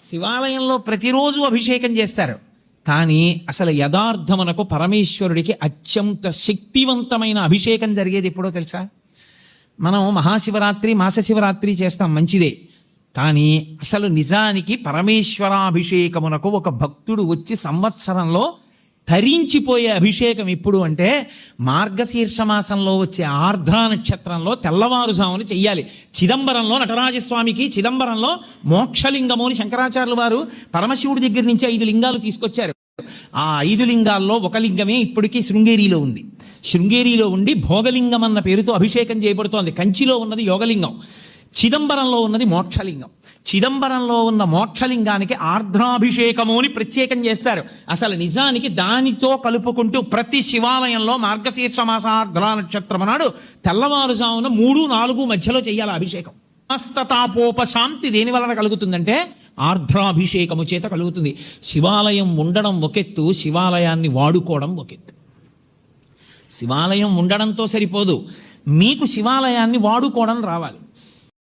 శివాలయంలో ప్రతిరోజు అభిషేకం చేస్తారు. కానీ అసలు యథార్థమునకు పరమేశ్వరుడికి అత్యంత శక్తివంతమైన అభిషేకం జరిగేది ఎప్పుడో తెలుసా? మనం మహాశివరాత్రి మాసశివరాత్రి చేస్తాం, మంచిదే. కానీ అసలు నిజానికి పరమేశ్వరాభిషేకమునకు ఒక భక్తుడు వచ్చి సంవత్సరంలో తరించిపోయే అభిషేకం ఎప్పుడు అంటే మార్గశీర్ష మాసంలో వచ్చే ఆర్ద్రా నక్షత్రంలో తెల్లవారుజామున చెయ్యాలి. చిదంబరంలో నటరాజస్వామికి చిదంబరంలో మోక్షలింగము అని శంకరాచార్యులు వారు పరమశివుడి దగ్గర నుంచి 5 లింగాలు తీసుకొచ్చారు. ఆ 5 లింగాల్లో ఒక లింగమే ఇప్పటికీ శృంగేరిలో ఉంది. శృంగేరిలో ఉండి భోగలింగం అన్న పేరుతో అభిషేకం చేయబడుతోంది. కంచిలో ఉన్నది యోగలింగం, చిదంబరంలో ఉన్నది మోక్షలింగం. చిదంబరంలో ఉన్న మోక్షలింగానికి ఆర్ద్రాభిషేకము అని ప్రత్యేకం చేస్తారు. అసలు నిజానికి దానితో కలుపుకుంటూ ప్రతి శివాలయంలో మార్గశీర్ష మాస ఆర్ద్రా నక్షత్రం నాడు తెల్లవారుజామున 3-4 మధ్యలో చెయ్యాలి అభిషేకం. సమస్తతాపోపశాంతి దేని వలన కలుగుతుందంటే ఆర్ద్రాభిషేకము చేత కలుగుతుంది. శివాలయం ఉండడం ఒకెత్తు, శివాలయాన్ని వాడుకోవడం ఒకెత్తు. శివాలయం ఉండడంతో సరిపోదు, మీకు శివాలయాన్ని వాడుకోవడం రావాలి.